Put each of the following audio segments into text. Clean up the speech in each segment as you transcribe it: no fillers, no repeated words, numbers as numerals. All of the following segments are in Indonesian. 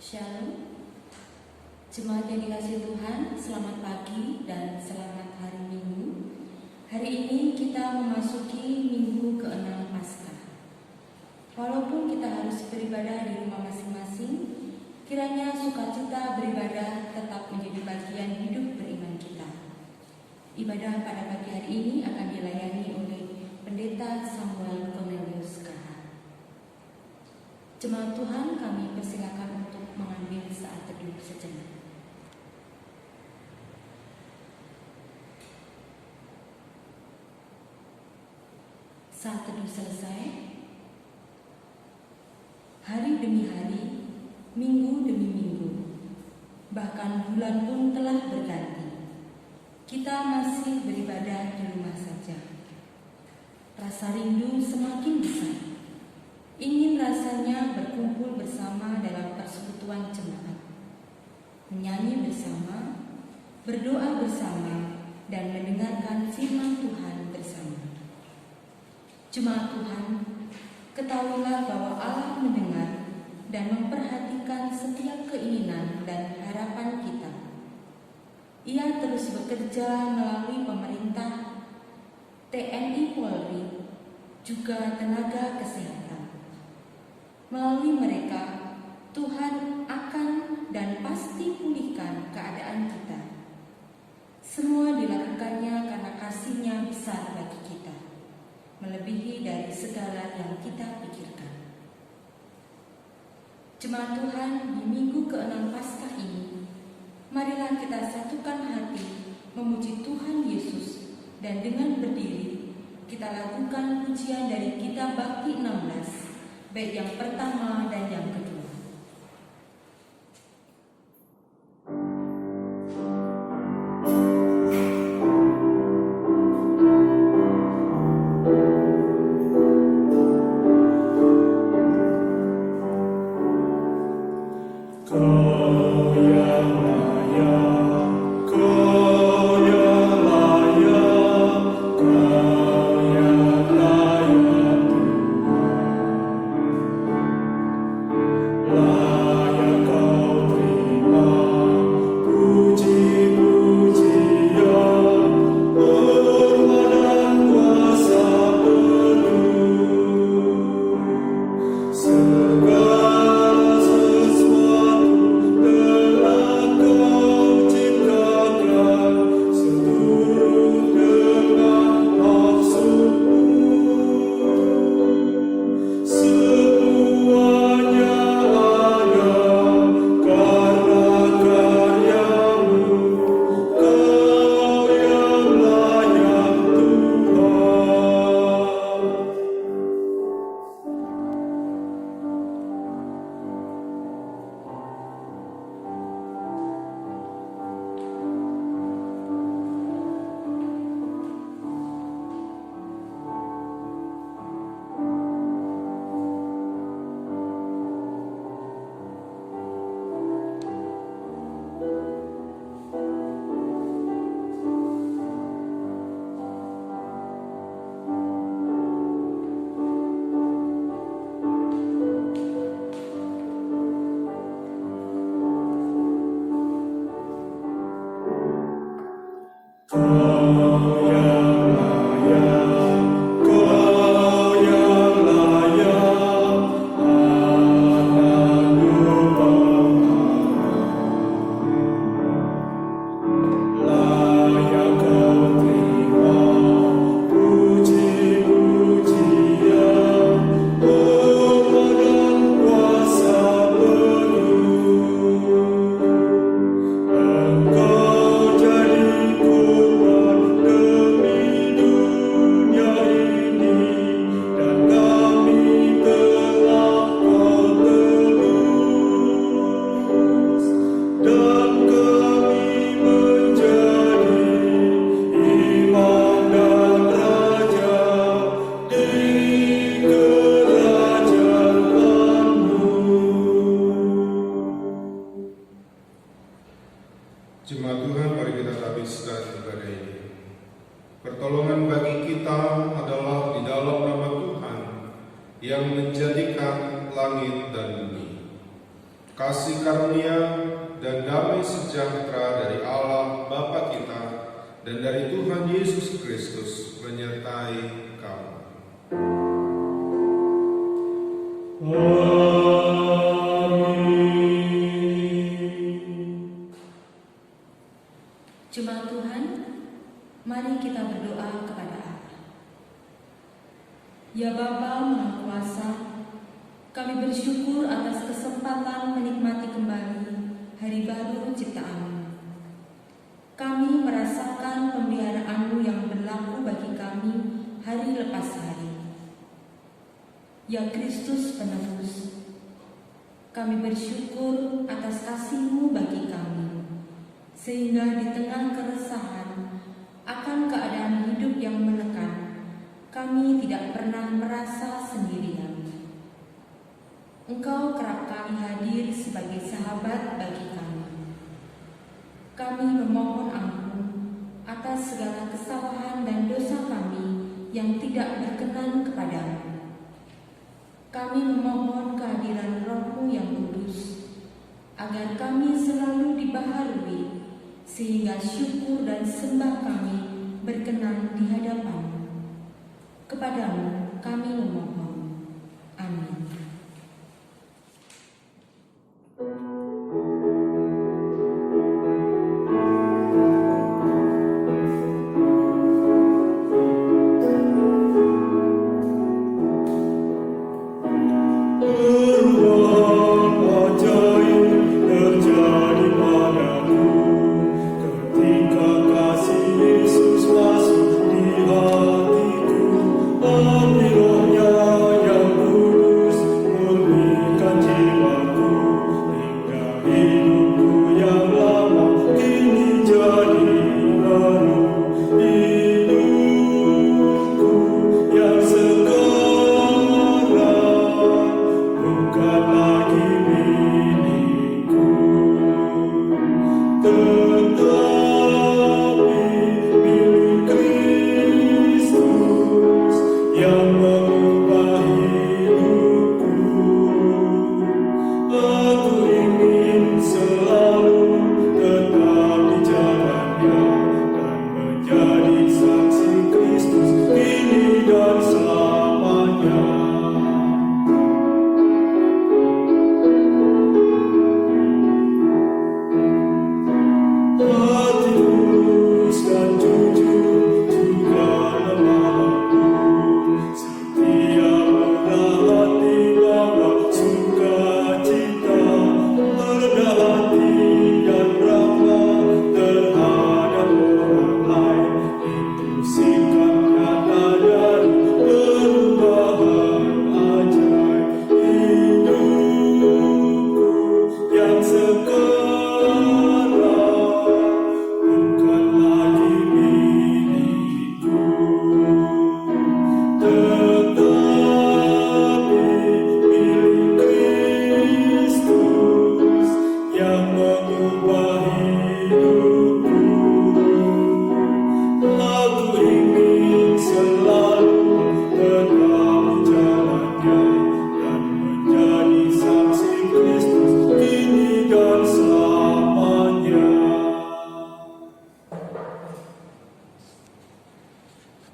Shalom. Jemaat yang dikasihi Tuhan, selamat pagi dan selamat hari Minggu. Hari ini kita memasuki minggu ke-6 Paskah. Walaupun kita harus beribadah di rumah masing-masing, kiranya sukacita beribadah tetap menjadi bagian hidup beriman kita. Ibadah pada pagi hari ini akan dilayani oleh Pendeta Samuel Cornelius K. Jemaat Tuhan, kami persilakan untuk mengambil saat teduh sejenak. Saat teduh selesai, hari demi hari, minggu demi minggu, bahkan bulan pun telah berganti. Kita masih beribadah di rumah saja. Rasa rindu semakin besar. Ingin rasanya berkumpul bersama dalam persekutuan jemaat, menyanyi bersama, berdoa bersama, dan mendengarkan firman Tuhan bersama. Jemaat Tuhan, ketahuilah bahwa Allah mendengar dan memperhatikan setiap keinginan dan harapan kita. Ia terus bekerja melalui pemerintah, TNI Polri, juga tenaga kesehatan. Melalui mereka, Tuhan akan dan pasti pulihkan keadaan kita. Semua dilakukannya karena kasih-Nya besar bagi kita, melebihi dari segala yang kita pikirkan. Jemaat Tuhan, di minggu ke-6 Paskah ini, marilah kita satukan hati memuji Tuhan Yesus, dan dengan berdiri, kita lakukan pujian dari Kitab Bakti 16, baik yang pertama dan yang kedua. Jemaat Tuhan, mari kita habiskan ibadah ini. Pertolongan bagi kita adalah di dalam nama Tuhan yang menjadikan langit dan bumi. kasih karunia dan damai sejahtera dari Allah Bapa kita dan dari Tuhan Yesus Kristus menyertai kamu. Jemaat Tuhan, mari kita berdoa kepada Allah. Ya Bapa Maha Kuasa, kami bersyukur atas kesempatan menikmati kembali hari baru ciptaan-Mu. Kami merasakan pemeliharaan-Mu yang berlaku bagi kami hari lepas hari. Ya Kristus penebus, kami bersyukur atas kasih-Mu bagi kami, sehingga di tengah keresahan akan keadaan hidup yang menekan, kami tidak pernah merasa sendirian. Engkau kerap kali hadir sebagai sahabat bagi kami. Kami memohon ampun atas segala kesalahan dan dosa kami yang tidak berkenan kepadamu. Kami memohon kehadiran Roh-Mu yang kudus, agar kami selalu dibaharui, sehingga syukur dan sembah kami berkenan di hadapan-Mu. Kepadamu kami memohon. Amin.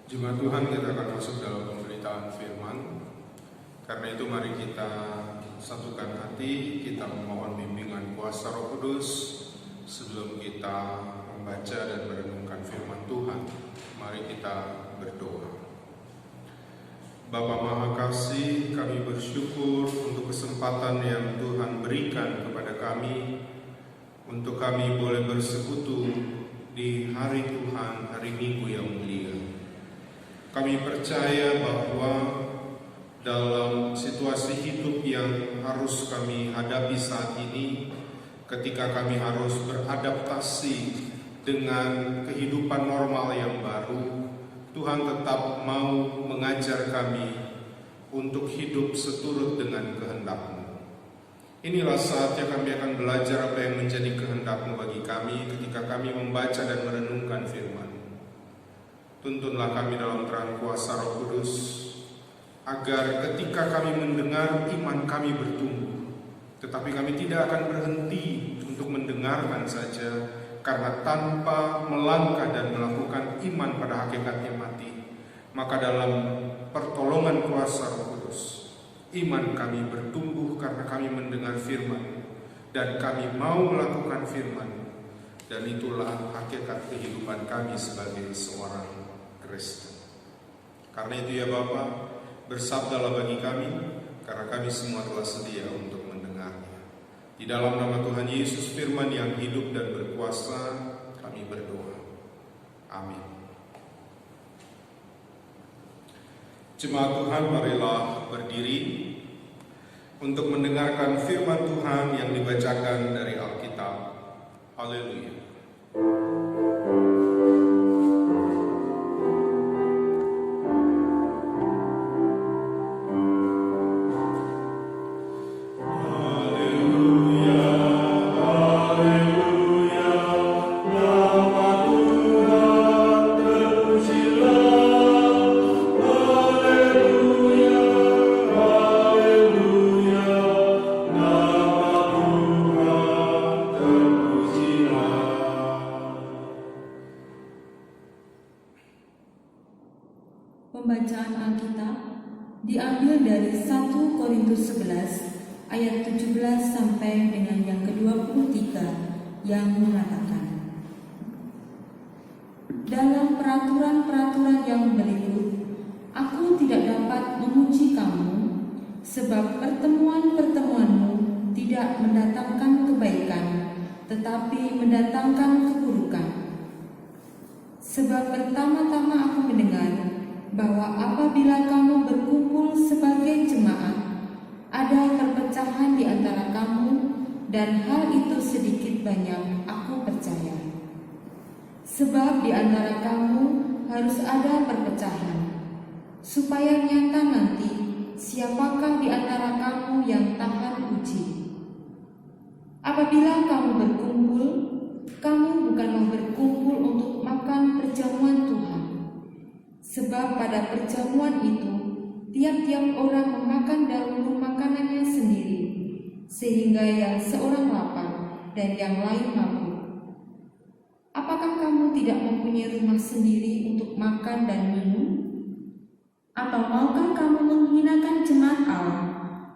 Jemaat Tuhan, kita akan masuk dalam pemberitaan firman. Karena itu mari kita satukan hati, kita memohon bimbingan kuasa Roh Kudus sebelum kita membaca dan merenungkan firman Tuhan. Mari kita berdoa. Bapa Maha Kasih, kami bersyukur untuk kesempatan yang Tuhan berikan kepada kami untuk kami boleh bersekutu di hari Tuhan, hari Minggu yang mulia. Kami percaya bahwa dalam situasi hidup yang harus kami hadapi saat ini, ketika kami harus beradaptasi dengan kehidupan normal yang baru, Tuhan tetap mau mengajar kami untuk hidup seturut dengan kehendak-Mu. Inilah saatnya kami akan belajar apa yang menjadi kehendak-Mu bagi kami ketika kami membaca dan merenungkan firman. Tuntunlah kami dalam terang kuasa Roh Kudus, agar ketika kami mendengar, iman kami bertumbuh, Tetapi kami tidak akan berhenti untuk mendengarkan saja, karena tanpa melangkah dan melakukan iman pada hakikatnya mati, maka dalam pertolongan kuasa Roh Kudus, iman kami bertumbuh karena kami mendengar firman, dan kami mau melakukan firman, dan itulah hakikat kehidupan kami sebagai seorang Kristen. Karena itu ya Bapa, bersabdalah bagi kami, karena kami semua telah sedia untuk mendengarnya. Di dalam nama Tuhan Yesus firman yang hidup dan berkuasa, kami berdoa. Amin. Jemaat Tuhan, marilah berdiri untuk mendengarkan firman Tuhan yang dibacakan dari Alkitab. Haleluya. Pembacaan Alkitab diambil dari 1 Korintus 11 ayat 17 sampai dengan yang ke-23 yang mengatakan, dalam peraturan-peraturan yang berikut, aku tidak dapat memuji kamu, sebab pertemuan-pertemuanmu tidak mendatangkan kebaikan, tetapi mendatangkan keburukan. Sebab pertama-tama aku mendengar bahwa apabila kamu berkumpul sebagai jemaat, ada perpecahan di antara kamu, dan hal itu sedikit banyak aku percaya. Sebab di antara kamu harus ada perpecahan, supaya nyata nanti siapakah di antara kamu yang tahan uji. Apabila kamu berkumpul, kamu bukanlah berkumpul untuk makan perjamuan Tuhan. Sebab pada perjamuan itu, tiap-tiap orang memakan dahulu makanannya sendiri, sehingga yang seorang lapar dan yang lain mabuk. Apakah kamu tidak mempunyai rumah sendiri untuk makan dan minum? Atau maukah kamu menghinakan jemaat Allah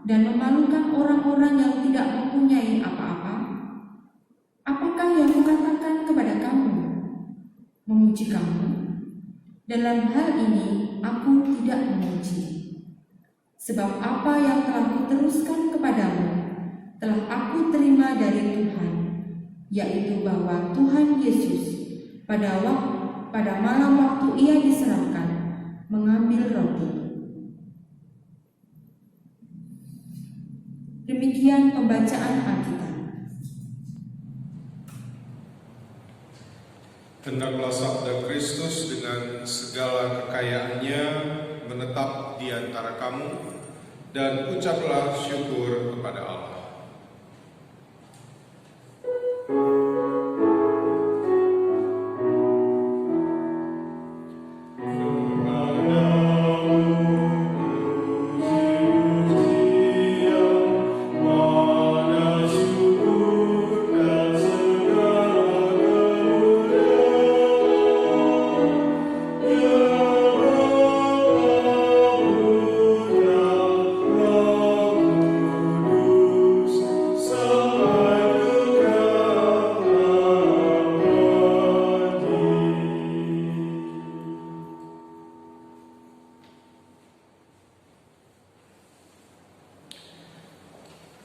dan memalukan orang-orang yang tidak mempunyai apa-apa? Apakah yang kukatakan kepada kamu? Memuji kamu? Dalam hal ini aku tidak memuji. Sebab apa yang telah kuteruskan kepadamu telah aku terima dari Tuhan, yaitu bahwa Tuhan Yesus pada malam waktu ia diserahkan mengambil roti. Demikian pembacaan Alkitab. Hendaklah sabda Kristus dengan segala kekayaannya menetap di antara kamu, dan ucaplah syukur kepada Allah.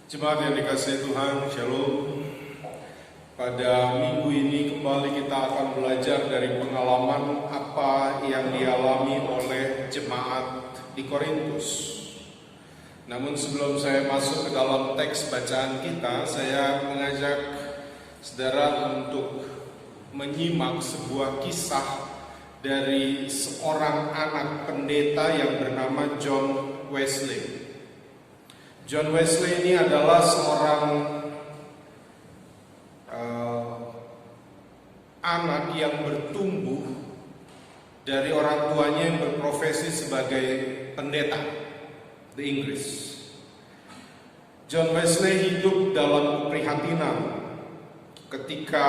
Jemaat yang dikasihi Tuhan, Shalom. Pada minggu ini kembali kita akan belajar dari pengalaman apa yang dialami oleh jemaat di Korintus. Namun sebelum saya masuk ke dalam teks bacaan kita, saya mengajak saudara untuk menyimak sebuah kisah dari seorang anak pendeta yang bernama John Wesley. John Wesley ini adalah seorang anak yang bertumbuh dari orang tuanya yang berprofesi sebagai pendeta di Inggris. John Wesley hidup dalam keprihatinan. Ketika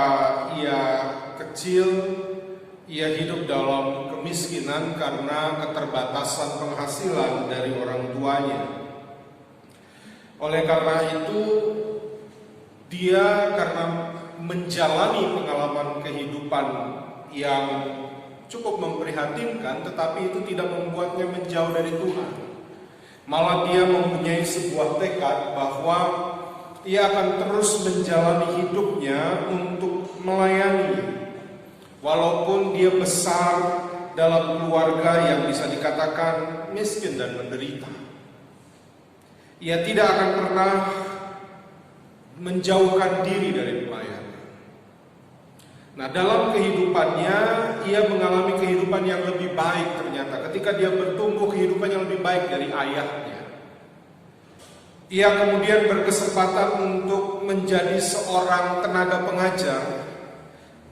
ia kecil, ia hidup dalam kemiskinan karena keterbatasan penghasilan dari orang tuanya. Oleh karena itu, dia karena menjalani pengalaman kehidupan yang cukup memprihatinkan, tetapi itu tidak membuatnya menjauh dari Tuhan. Malah dia mempunyai sebuah tekad bahwa ia akan terus menjalani hidupnya untuk melayani. Walaupun dia besar dalam keluarga yang bisa dikatakan miskin dan menderita, ia tidak akan pernah menjauhkan diri dari pelayanan. Nah, dalam kehidupannya, ia mengalami kehidupan yang lebih baik ternyata. Ketika dia bertumbuh, kehidupan yang lebih baik dari ayahnya. Ia kemudian berkesempatan untuk menjadi seorang tenaga pengajar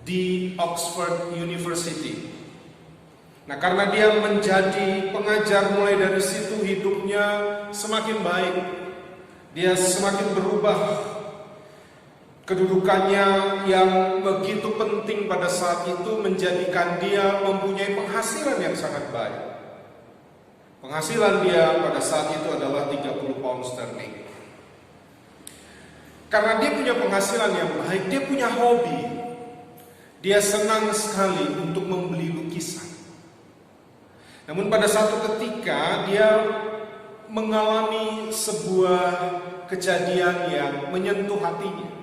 di Oxford University. Nah, karena dia menjadi pengajar, mulai dari situ hidupnya semakin baik. Dia semakin berubah. Kedudukannya yang begitu penting pada saat itu menjadikan dia mempunyai penghasilan yang sangat baik. Penghasilan dia pada saat itu adalah 30 pound sterling. Karena dia punya penghasilan yang baik, dia punya hobi. Dia senang sekali untuk membeli lukisan. Namun pada satu ketika dia mengalami sebuah kejadian yang menyentuh hatinya.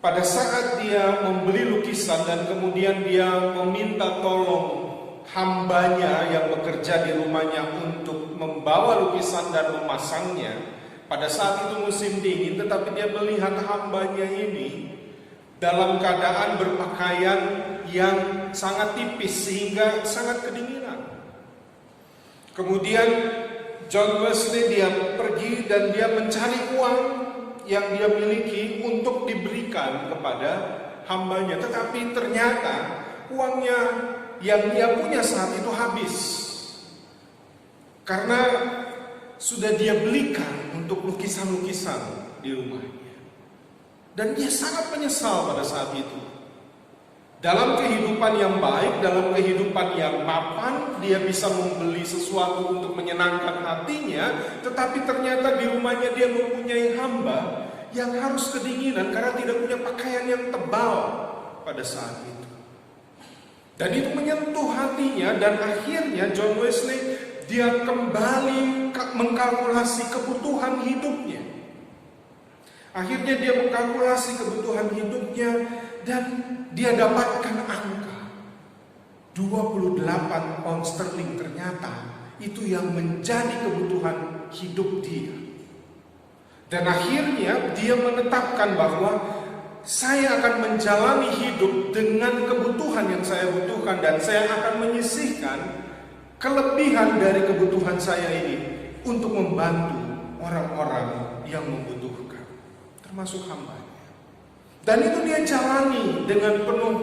Pada saat dia membeli lukisan dan kemudian dia meminta tolong hambanya yang bekerja di rumahnya untuk membawa lukisan dan memasangnya. Pada saat itu musim dingin, tetapi dia melihat hambanya ini dalam keadaan berpakaian yang sangat tipis sehingga sangat kedinginan. Kemudian John Wesley dia pergi dan dia mencari uang yang dia miliki untuk diberikan kepada hambanya. Tetapi ternyata uangnya yang dia punya saat itu habis. Karena sudah dia belikan untuk lukisan-lukisan di rumahnya. Dan dia sangat menyesal pada saat itu. Dalam kehidupan yang baik, dalam kehidupan yang mapan, dia bisa membeli sesuatu untuk menyenangkan hatinya, tetapi ternyata di rumahnya dia mempunyai hamba yang harus kedinginan karena tidak punya pakaian yang tebal pada saat itu. Dan itu menyentuh hatinya, dan akhirnya John Wesley dia kembali mengkalkulasi kebutuhan hidupnya. Akhirnya dia mengkalkulasi kebutuhan hidupnya dan dia dapatkan angka 28 pound sterling. Ternyata itu yang menjadi kebutuhan hidup dia. Dan akhirnya dia menetapkan bahwa saya akan menjalani hidup dengan kebutuhan yang saya butuhkan, dan saya akan menyisihkan kelebihan dari kebutuhan saya ini untuk membantu orang-orang yang membutuhkan, termasuk hambanya. Dan itu dia jalani dengan penuh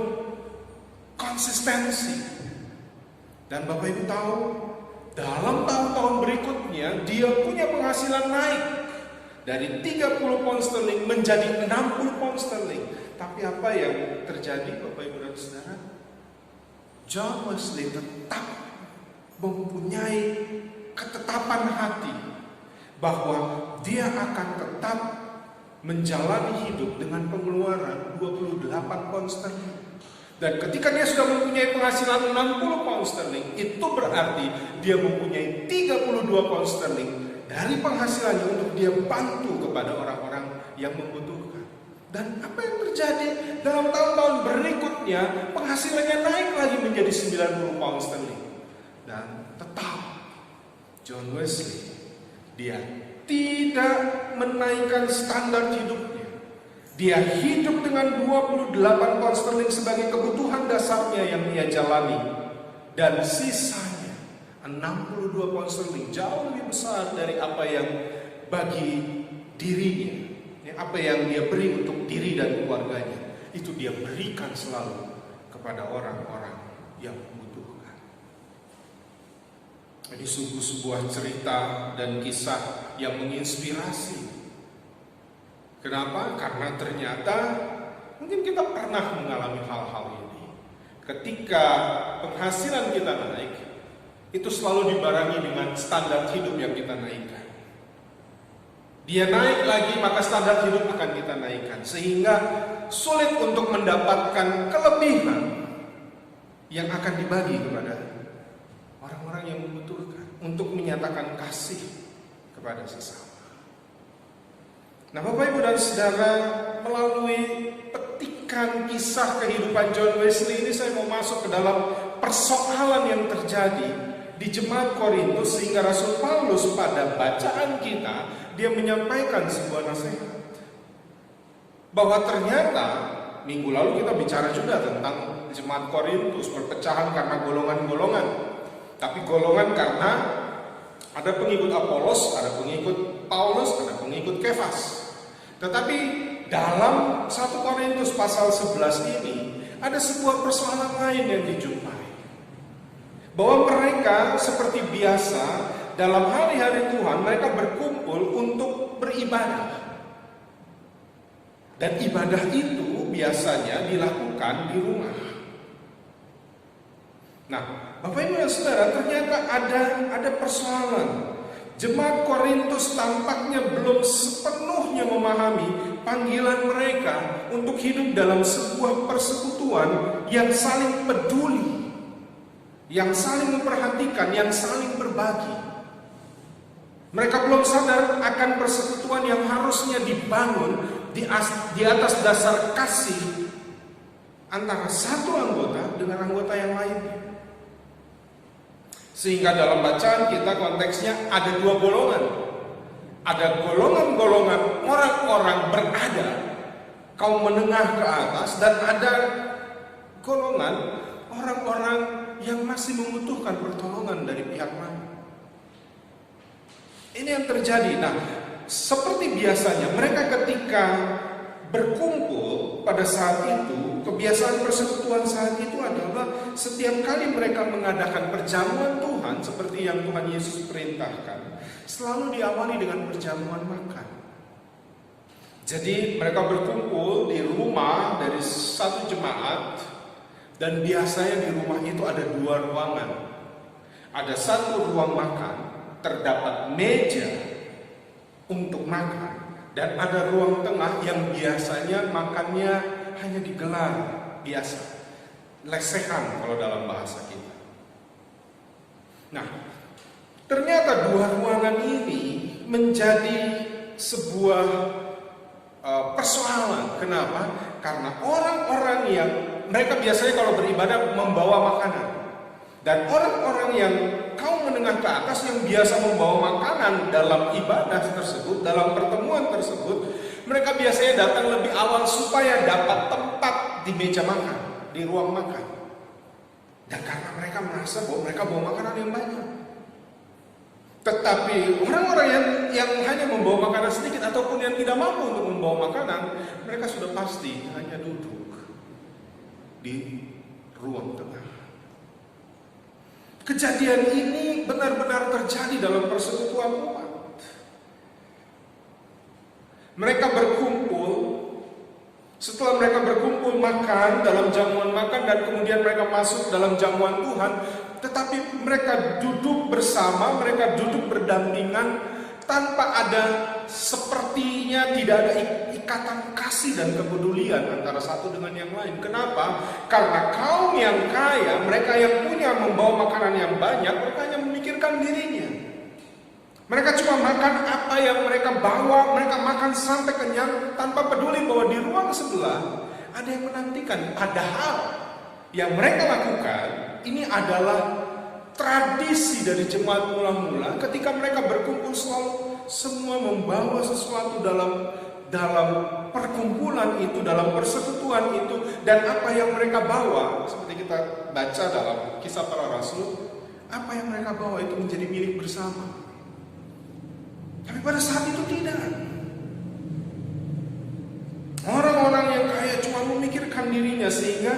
konsistensi. Dan Bapak Ibu tahu, dalam tahun-tahun berikutnya dia punya penghasilan naik dari 30 pound sterling menjadi 60 pound sterling. Tapi apa yang terjadi Bapak Ibu dan Saudara? John Wesley tetap mempunyai ketetapan hati bahwa dia akan tetap menjalani hidup dengan pengeluaran 28 pound sterling. Dan ketika dia sudah mempunyai penghasilan 60 pound sterling, itu berarti dia mempunyai 32 pound sterling dari penghasilannya untuk dia bantu kepada orang-orang yang membutuhkan. Dan apa yang terjadi? Dalam tahun-tahun berikutnya penghasilannya naik lagi menjadi 90 pound sterling. Dan tetap John Wesley dia tidak menaikkan standar hidupnya. Dia hidup dengan 28 pound sterling sebagai kebutuhan dasarnya yang ia jalani. Dan sisanya 62 pound sterling, jauh lebih besar dari apa yang bagi dirinya, apa yang dia beri untuk diri dan keluarganya, itu dia berikan selalu kepada orang-orang yang membutuhkan. Ini sungguh sebuah cerita dan kisah yang menginspirasi. Kenapa? Karena ternyata mungkin kita pernah mengalami hal-hal ini. Ketika penghasilan kita naik, itu selalu dibarengi dengan standar hidup yang kita naikkan. Dia naik lagi, maka standar hidup akan kita naikkan, sehingga sulit untuk mendapatkan kelebihan yang akan dibagi kepada orang-orang yang membutuhkan, untuk menyatakan kasih kepada sesama. Nah, Bapak Ibu dan Saudara, melalui petikan kisah kehidupan John Wesley ini, saya mau masuk ke dalam persoalan yang terjadi di jemaat Korintus, sehingga Rasul Paulus pada bacaan kita, dia menyampaikan sebuah nasihat bahwa ternyata minggu lalu kita bicara juga tentang jemaat Korintus berpecahan karena golongan-golongan. Tapi golongan karena ada pengikut Apolos, ada pengikut Paulus, ada pengikut Kefas. Tetapi dalam 1 Korintus pasal 11 ini ada sebuah persoalan lain yang dijumpai. Bahwa mereka seperti biasa dalam hari-hari Tuhan mereka berkumpul untuk beribadah. Dan ibadah itu biasanya dilakukan di rumah. Nah, Bapak Ibu dan Saudara, ternyata ada persoalan. Jemaat Korintus tampaknya belum sepenuhnya memahami panggilan mereka untuk hidup dalam sebuah persekutuan yang saling peduli, yang saling memperhatikan, yang saling berbagi. Mereka belum sadar akan persekutuan yang harusnya dibangun di atas dasar kasih antara satu anggota dengan anggota yang lainnya. Sehingga dalam bacaan kita konteksnya ada dua golongan. Ada golongan-golongan orang-orang berada, kaum menengah ke atas, dan ada golongan orang-orang yang masih membutuhkan pertolongan dari pihak lain. Ini yang terjadi. Nah, seperti biasanya mereka ketika berkumpul pada saat itu, kebiasaan persekutuan saat itu adalah setiap kali mereka mengadakan perjamuan Tuhan seperti yang Tuhan Yesus perintahkan, selalu diawali dengan perjamuan makan. Jadi mereka berkumpul di rumah dari satu jemaat, dan biasanya di rumah itu ada dua ruangan. Ada satu ruang makan, terdapat meja untuk makan, dan ada ruang tengah yang biasanya makannya hanya digelar biasa, lesehan kalau dalam bahasa kita. Nah, ternyata dua ruangan ini menjadi sebuah persoalan. Kenapa? Karena orang-orang yang mereka biasanya kalau beribadah membawa makanan, dan orang-orang yang kaum menengah ke atas yang biasa membawa makanan dalam ibadah tersebut, dalam pertemuan tersebut, mereka biasanya datang lebih awal supaya dapat tempat di meja makan, di ruang makan. Dan karena mereka merasa bahwa mereka bawa makanan yang banyak. Tetapi orang-orang yang hanya membawa makanan sedikit ataupun yang tidak mampu untuk membawa makanan, mereka sudah pasti hanya duduk di ruang tengah. Kejadian ini benar-benar terjadi dalam persekutuan umat. Mereka berkumpul, setelah mereka berkumpul makan dalam jamuan makan, dan kemudian mereka masuk dalam jamuan Tuhan. Tetapi mereka duduk bersama, mereka duduk berdampingan, tanpa ada, sepertinya tidak ada ikatan kasih dan kepedulian antara satu dengan yang lain. Kenapa? Karena kaum yang kaya, mereka yang punya membawa makanan yang banyak, mereka hanya memikirkan dirinya. Mereka cuma makan apa yang mereka bawa, mereka makan sampai kenyang tanpa peduli bahwa di ruang sebelah ada yang menantikan. Padahal yang mereka lakukan ini adalah tradisi dari jemaat mula-mula. Ketika mereka berkumpul selalu semua membawa sesuatu dalam perkumpulan itu, dalam persekutuan itu, dan apa yang mereka bawa, seperti kita baca dalam Kisah Para Rasul, apa yang mereka bawa itu menjadi milik bersama. Tapi pada saat itu tidak. Orang-orang yang kaya cuma memikirkan dirinya, sehingga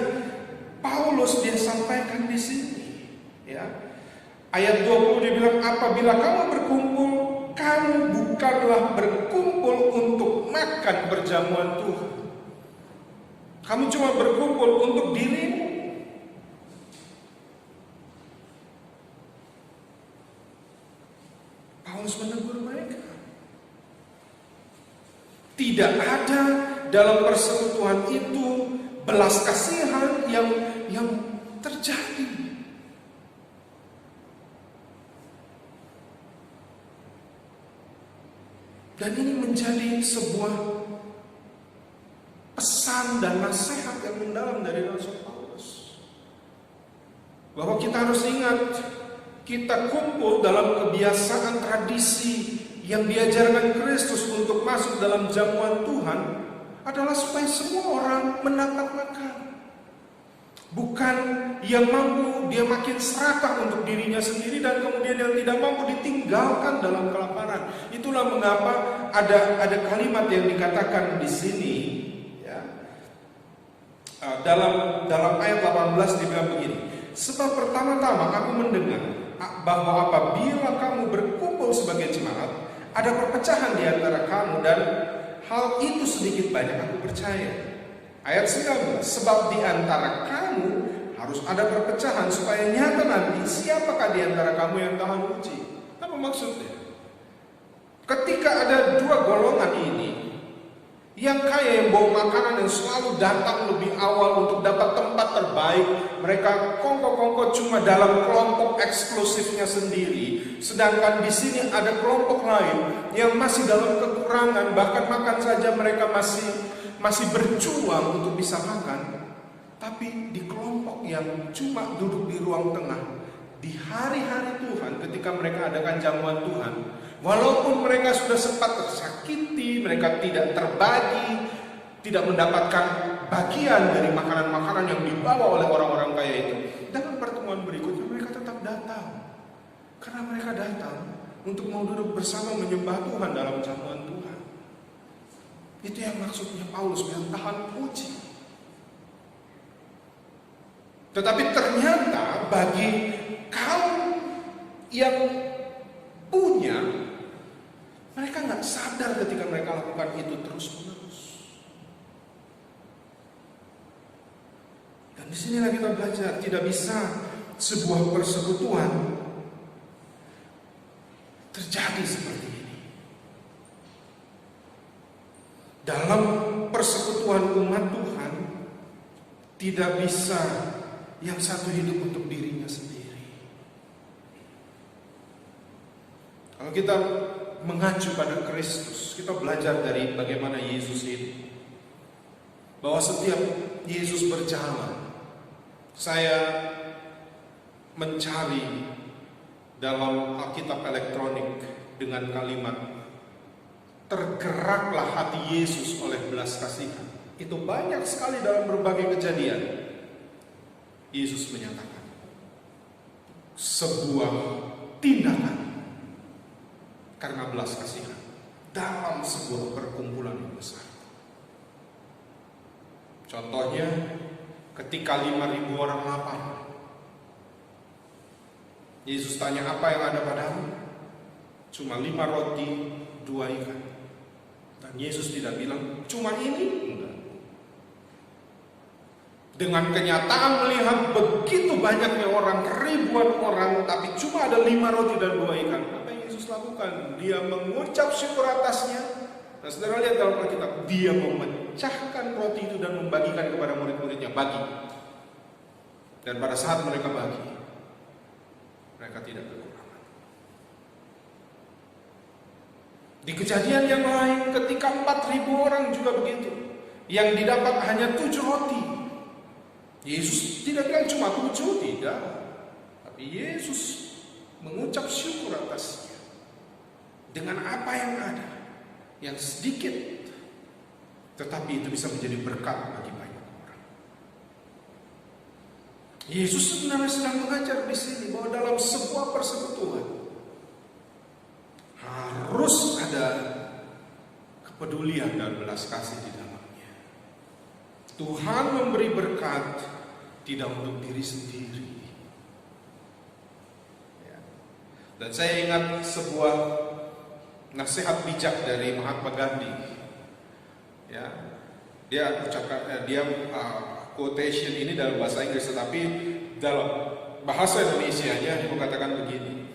Paulus dia sampaikan di sini, ya. Ayat 20 dia bilang, apabila kamu berkumpul, kamu bukanlah berkumpul untuk makan perjamuan Tuhan. Kamu cuma berkumpul untuk dirimu. Paulus menegur mereka. Tidak ada dalam persekutuan itu belas kasihan yang terjadi. Dan ini menjadi sebuah pesan dan nasihat yang mendalam dari Rasul Paulus. Bahwa kita harus ingat, kita kumpul dalam kebiasaan tradisi yang diajarkan Kristus untuk masuk dalam jamuan Tuhan adalah supaya semua orang mendapat makan. Bukan yang mampu dia makin serakah untuk dirinya sendiri dan kemudian yang tidak mampu ditinggalkan dalam kelaparan. Itulah mengapa ada kalimat yang dikatakan di sini, ya. Dalam ayat 18 dibilang begini. Sebab pertama-tama aku mendengar bahwa apabila kamu berkumpul sebagai jemaat, ada perpecahan di antara kamu dan hal itu sedikit banyak aku percaya. Ayat 19, sebab di antara kamu harus ada perpecahan supaya nyata nanti siapakah di antara kamu yang tahan uji. Apa maksudnya? Ketika ada dua golongan ini, yang kaya yang bawa makanan yang selalu datang lebih awal untuk dapat tempat terbaik, mereka kongko-kongko cuma dalam kelompok eksklusifnya sendiri. Sedangkan di sini ada kelompok lain yang masih dalam kekurangan, bahkan makan saja mereka masih berjuang untuk bisa makan. Tapi di kelompok yang cuma duduk di ruang tengah, di hari-hari Tuhan ketika mereka adakan jamuan Tuhan, walaupun mereka sudah sempat tersakiti, mereka tidak terbagi, tidak mendapatkan bagian dari makanan-makanan yang dibawa oleh orang-orang kaya itu, dalam pertemuan berikutnya mereka tetap datang. Karena mereka datang untuk mau duduk bersama menyembah Tuhan dalam jamuan Tuhan. Itu yang maksudnya Paulus bilang tahan uji. Tetapi ternyata bagi kaum yang punya, mereka nggak sadar ketika mereka lakukan itu terus-menerus. Dan disinilah kita belajar tidak bisa sebuah persekutuan terjadi seperti ini. Dalam persekutuan umat Tuhan tidak bisa yang satu hidup untuk dirinya sendiri. Kalau kita mengacu pada Kristus, kita belajar dari bagaimana Yesus ini. Bahwa setiap Yesus berjalan, saya mencari dalam Alkitab elektronik dengan kalimat tergeraklah hati Yesus oleh belas kasihan. Itu banyak sekali dalam berbagai kejadian. Yesus menyatakan sebuah tindakan karena belas kasihan dalam sebuah perkumpulan yang besar. Contohnya ketika 5.000 orang lapar, Yesus tanya, apa yang ada padamu? Cuma 5 roti, 2 ikan. Dan Yesus tidak bilang, cuma ini? Enggak. Dengan kenyataan melihat begitu banyaknya orang, ribuan orang, tapi cuma ada 5 roti dan 2 ikan. Apa yang Yesus lakukan? Dia mengucap syukur atasnya. Nah, saudara lihat dalam Alkitab, dia memecahkan roti itu dan membagikan kepada murid-muridnya. Bagi. Dan pada saat mereka bagi, mereka tidak kekurangan. Di kejadian yang lain, ketika 4.000 orang juga begitu, yang didapat hanya 7 roti. Yesus tidak bilang cuma 7, tidak. Tapi Yesus mengucap syukur atasnya. Dengan apa yang ada, yang sedikit, tetapi itu bisa menjadi berkat bagi banyak orang. Yesus sebenarnya sedang mengajar di sini bahwa dalam sebuah persekutuan harus ada kepedulian dan belas kasih di dalamnya. Tuhan memberi berkat tidak untuk diri sendiri. Dan saya ingat sebuah nasihat bijak dari Mahatma Gandhi. Ya, dia ucapkan quotation ini dalam bahasa Inggris, tetapi dalam bahasa Indonesianya dia mengatakan begini: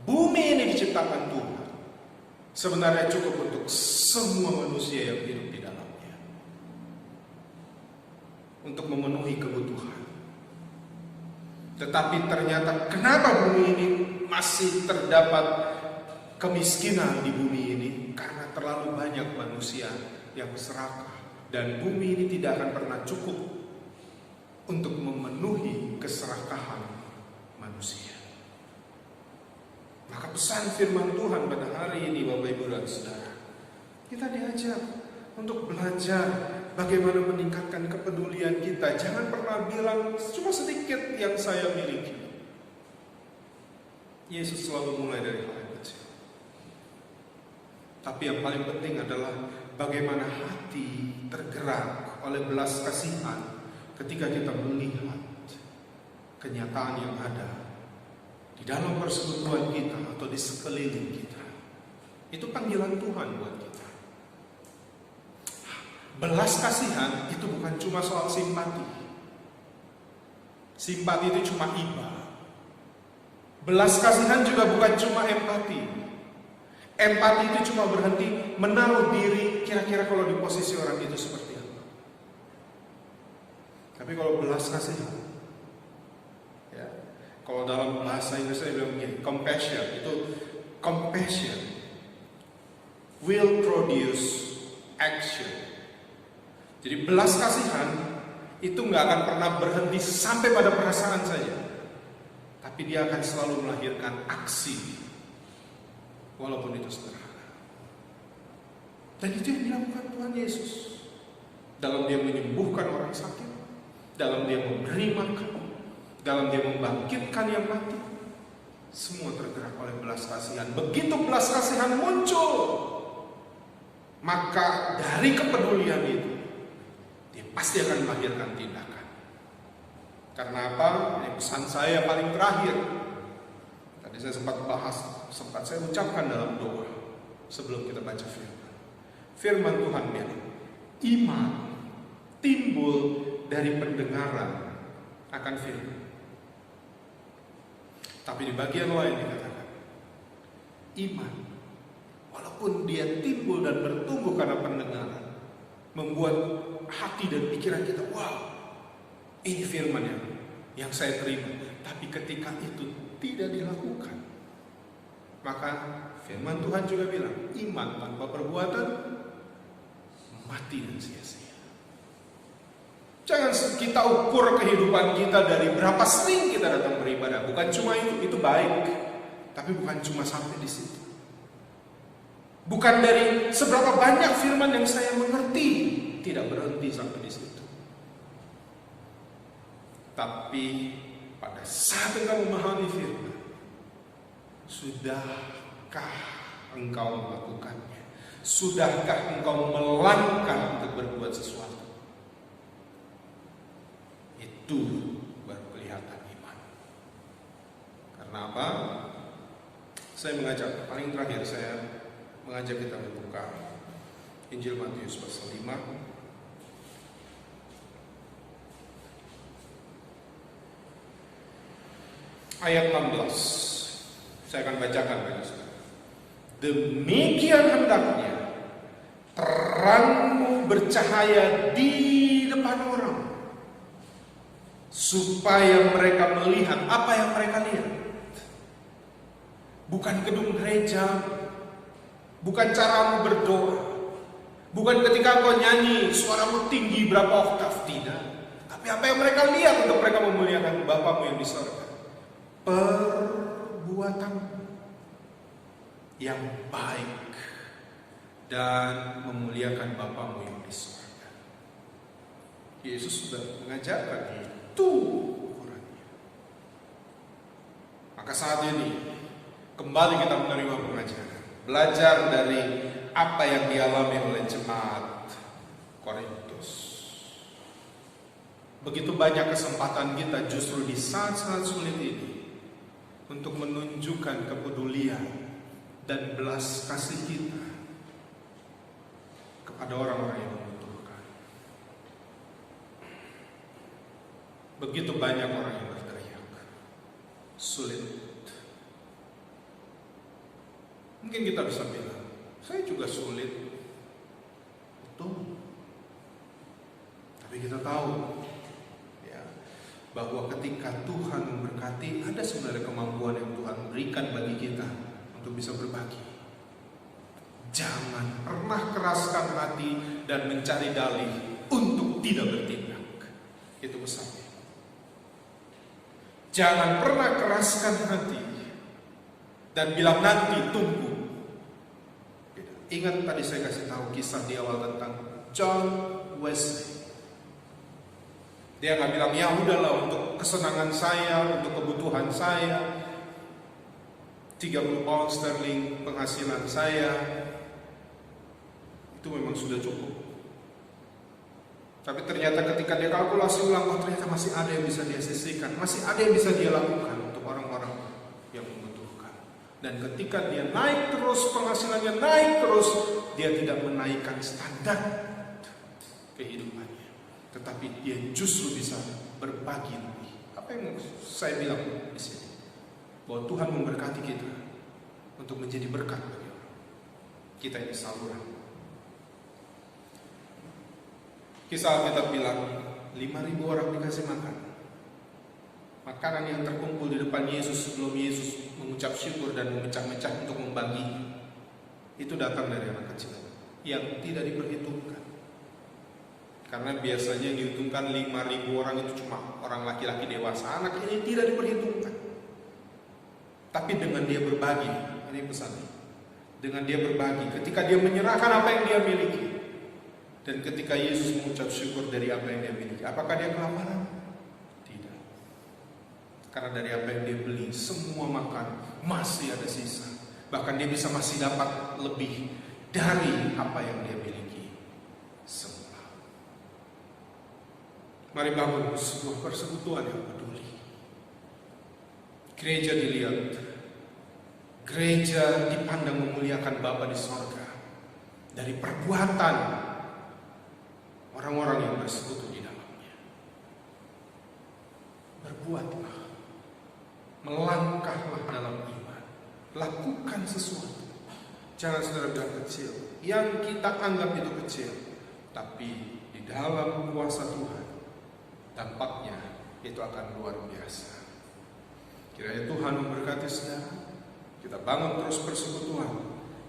bumi ini diciptakan Tuhan, sebenarnya cukup untuk semua manusia yang hidup di dalamnya, untuk memenuhi kebutuhan. Tetapi ternyata kenapa bumi ini masih terdapat kemiskinan di bumi ini? Karena terlalu banyak manusia yang serakah, dan bumi ini tidak akan pernah cukup untuk memenuhi keserakahan manusia. Maka pesan firman Tuhan pada hari ini, Bapak Ibu dan Saudara, kita diajak untuk belajar bagaimana meningkatkan kepedulian kita. Jangan pernah bilang cuma sedikit yang saya miliki. Yesus selalu mulai dari hal yang kecil. Tapi yang paling penting adalah bagaimana hati tergerak oleh belas kasihan ketika kita melihat kenyataan yang ada di dalam persekutuan kita atau di sekeliling kita. Itu panggilan Tuhan buat kita. Belas kasihan itu bukan cuma soal simpati. Simpati itu cuma iba. Belas kasihan juga bukan cuma empati. Empati itu cuma berhenti menaruh diri kira-kira kalau di posisi orang itu seperti apa. Tapi kalau belas kasihan, ya, kalau dalam bahasa Inggris saya bilang begini, compassion will produce action. Jadi belas kasihan itu nggak akan pernah berhenti sampai pada perasaan saja, tapi dia akan selalu melahirkan aksi, walaupun itu sederhana. Dan itu yang dilakukan Tuhan Yesus dalam dia menyembuhkan orang sakit, dalam dia memberi makan, dalam dia membangkitkan yang mati. Semua tergerak oleh belas kasihan. Begitu belas kasihan muncul, maka dari kepedulian itu dia pasti akan melahirkan tindakan. Karena apa? Ini pesan saya paling terakhir. Tadi saya sempat saya ucapkan dalam doa sebelum kita baca firman. Firman Tuhan bilang, iman timbul dari pendengaran akan firman. Tapi di bagian lain dikatakan, iman walaupun dia timbul dan bertumbuh karena pendengaran, membuat hati dan pikiran kita, wow, ini firman yang saya terima. Tapi ketika itu tidak dilakukan, maka firman Tuhan juga bilang, iman tanpa perbuatan mati dan sia-sia. Jangan kita ukur kehidupan kita dari berapa sering kita datang beribadah. Bukan cuma itu baik, tapi bukan cuma sampai di situ. Bukan dari seberapa banyak firman yang saya mengerti, tidak berhenti sampai di situ. Tapi pada saat engkau memahami firman, sudahkah engkau melakukannya? Sudahkah engkau melangkah untuk berbuat sesuatu? Itu baru kelihatan iman. Karena apa? Saya mengajak, paling terakhir saya mengajak kita membuka Injil Matius pasal 5. Ayat 16. Saya akan bacakan bagi saudara. Demikian hendaknya terangmu bercahaya di depan orang, supaya mereka melihat apa yang mereka lihat. Bukan gedung gereja, bukan caramu berdoa, bukan ketika kau nyanyi suaramu tinggi berapa oktav, tidak. Tapi apa yang mereka lihat untuk mereka memuliakan Bapamu yang di surga. Perbuatan yang baik dan memuliakan Bapamu yang di surga. Yesus sudah mengajarkan itu ukurannya. Maka saat ini kembali kita menerima pengajaran, belajar dari apa yang dialami oleh jemaat Korintus. Begitu banyak kesempatan kita justru di saat-saat sulit ini untuk menunjukkan kepedulian dan belas kasih kita kepada orang-orang yang membutuhkan. Begitu banyak orang yang berteriak, sulit. Mungkin kita bisa bilang, saya juga sulit. Betul. Tapi kita tahu ya, bahwa ketika Tuhan memberkati, ada sebenarnya kemampuan yang Tuhan berikan bagi kita untuk bisa berbagi. Jangan pernah keraskan hati dan mencari dalih untuk tidak bertindak. Itu pesannya. Jangan pernah keraskan hati dan bilang nanti, tunggu. Ingat tadi saya kasih tahu kisah di awal tentang John Wesley. Dia nggak bilang, ya udahlah untuk kesenangan saya, untuk kebutuhan saya, 30 pound sterling penghasilan saya, itu memang sudah cukup. Tapi ternyata ketika dia kalkulasi ulang, oh ternyata masih ada yang bisa dia sisihkan, masih ada yang bisa dia lakukan untuk orang-orang yang membutuhkan. Dan ketika dia naik terus, penghasilannya naik terus, dia tidak menaikkan standar kehidupannya, tetapi dia justru bisa berbagi lebih. Apa yang saya bilang di sini? Bahwa Tuhan memberkati kita untuk menjadi berkat bagi orang. Kita ini saluran. Kisah Alkitab bilang 5.000 orang dikasih makan. Makanan yang terkumpul di depan Yesus sebelum Yesus mengucap syukur dan memecah-mecah untuk membagi, itu datang dari anak kecil yang tidak diperhitungkan. Karena biasanya yang dihitungkan 5.000 orang itu cuma orang laki-laki dewasa. Anak ini tidak diperhitungkan. Tapi dengan dia berbagi, ini pesannya. Dengan dia berbagi, ketika dia menyerahkan apa yang dia miliki, dan ketika Yesus mengucap syukur dari apa yang dia miliki, apakah dia kelaparan? Tidak. Karena dari apa yang dia beli, semua makan, masih ada sisa. Bahkan dia bisa masih dapat lebih dari apa yang dia miliki semula. Mari bangun sebuah persekutuan yang peduli. Gereja dilihat, gereja dipandang memuliakan Bapa di sorga dari perbuatan orang-orang yang bersekutu di dalamnya. Berbuatlah, melangkahlah dalam iman, lakukan sesuatu. Jangan saudara kecil, yang kita anggap itu kecil, tapi di dalam kuasa Tuhan, dampaknya itu akan luar biasa. Kiranya Tuhan memberkati saudara. Kita bangun terus persekutuan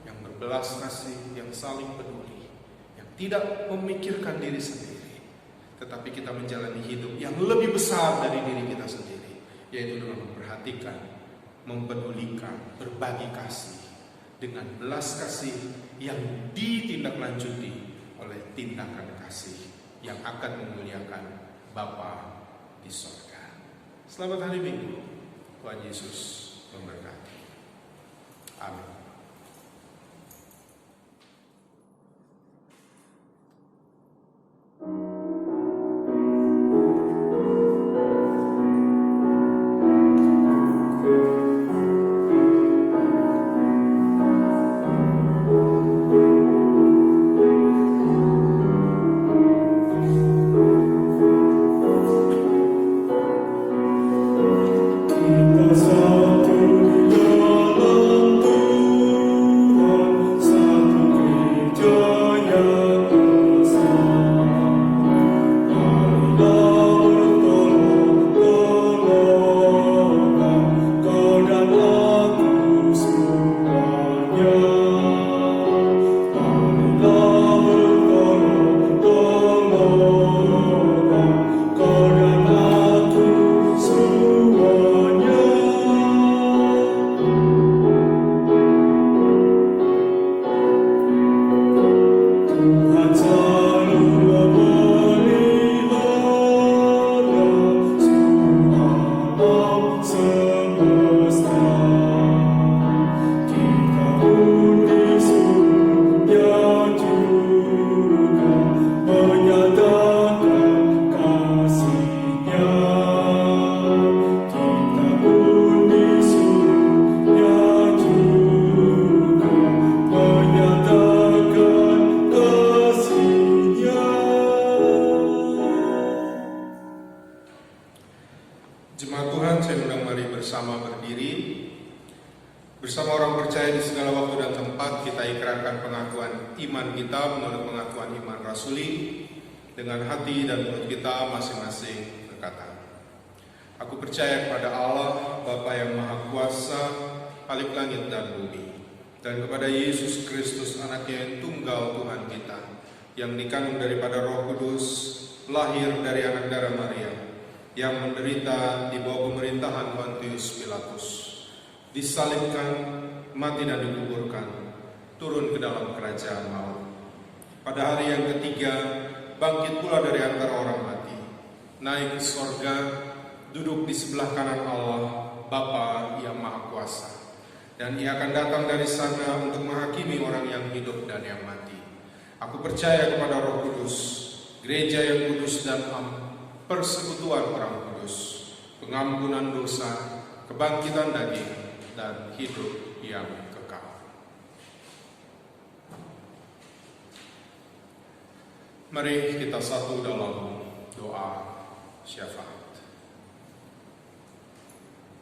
yang berbelas kasih, yang saling peduli, yang tidak memikirkan diri sendiri, tetapi kita menjalani hidup yang lebih besar dari diri kita sendiri, yaitu dengan memperhatikan, mempedulikan, berbagi kasih dengan belas kasih yang ditindaklanjuti oleh tindakan kasih yang akan memuliakan Bapa di sorga. Selamat hari Minggu. Tuhan Yesus memberkati. Amin. Kita satu di dalam Tuhan. kita menurut pengakuan iman rasuli dengan hati dan mulut kita masing-masing berkata, aku percaya kepada Allah, Bapa yang Maha Kuasa, Khalik langit dan bumi, dan kepada Yesus Kristus, anaknya yang tunggal Tuhan kita, yang dikandung daripada Roh Kudus, lahir dari anak darah Maria, yang menderita di bawah pemerintahan Pontius Pilatus, disalibkan, mati dan dikuburkan, turun ke dalam kerajaan maut. Pada hari yang ketiga, bangkit pula dari antara orang mati, naik ke sorga, duduk di sebelah kanan Allah, Bapa yang Maha Kuasa. Dan ia akan datang dari sana untuk menghakimi orang yang hidup dan yang mati. Aku percaya kepada Roh Kudus, gereja yang kudus dan persekutuan orang kudus, pengampunan dosa, kebangkitan daging, dan hidup yang kekal. Mari kita satu dalam doa syafaat.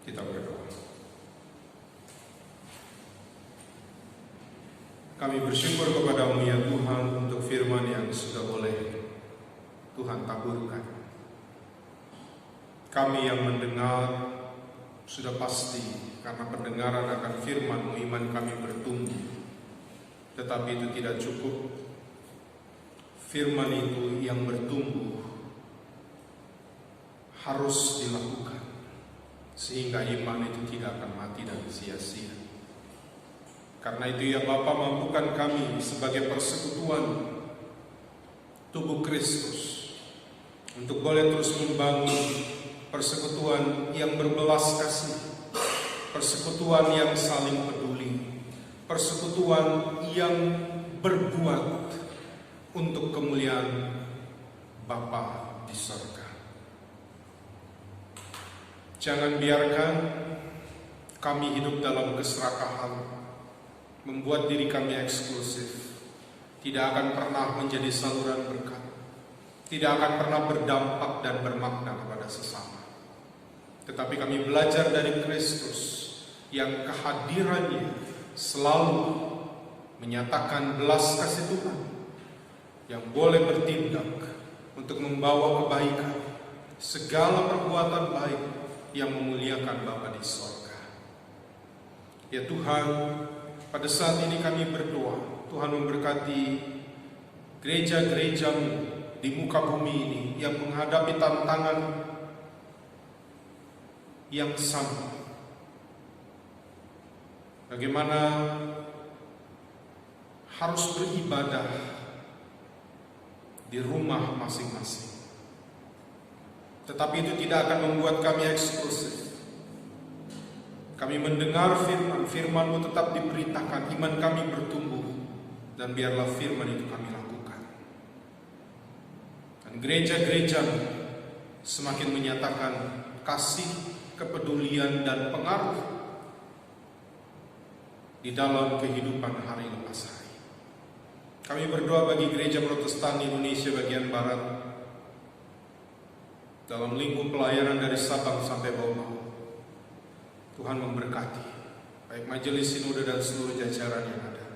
Kita berdoa. Kami bersyukur kepada-Mu ya Tuhan untuk firman yang sudah boleh Tuhan taburkan. Kami yang mendengar sudah pasti karena pendengaran akan firman-Mu iman kami bertumbuh. Tetapi itu tidak cukup. Firman itu yang bertumbuh harus dilakukan sehingga iman itu tidak akan mati dan sia-sia. Karena itu ya Bapa, mampukan kami sebagai persekutuan tubuh Kristus untuk boleh terus membangun persekutuan yang berbelas kasih, persekutuan yang saling peduli, persekutuan yang berbuat untuk kemuliaan Bapa di surga. Jangan biarkan kami hidup dalam keserakahan, membuat diri kami eksklusif, tidak akan pernah menjadi saluran berkat, tidak akan pernah berdampak dan bermakna kepada sesama. Tetapi kami belajar dari Kristus yang kehadirannya selalu menyatakan belas kasih Tuhan, yang boleh bertindak untuk membawa kebaikan, segala perbuatan baik yang memuliakan Bapa di sorga. Ya Tuhan, pada saat ini kami berdoa, Tuhan memberkati gereja-gereja-Mu di muka bumi ini yang menghadapi tantangan yang sama. Bagaimana harus beribadah di rumah masing-masing. Tetapi itu tidak akan membuat kami eksklusif. Kami mendengar firman, firman-Mu tetap diberitakan, iman kami bertumbuh, dan biarlah firman itu kami lakukan. Dan gereja-gereja semakin menyatakan kasih, kepedulian, dan pengaruh di dalam kehidupan hari lepas hari. Kami berdoa bagi gereja Protestan Indonesia bagian Barat, dalam lingkup pelayanan dari Sabang sampai Bogor. Tuhan memberkati baik majelis sinode dan seluruh jajaran yang ada.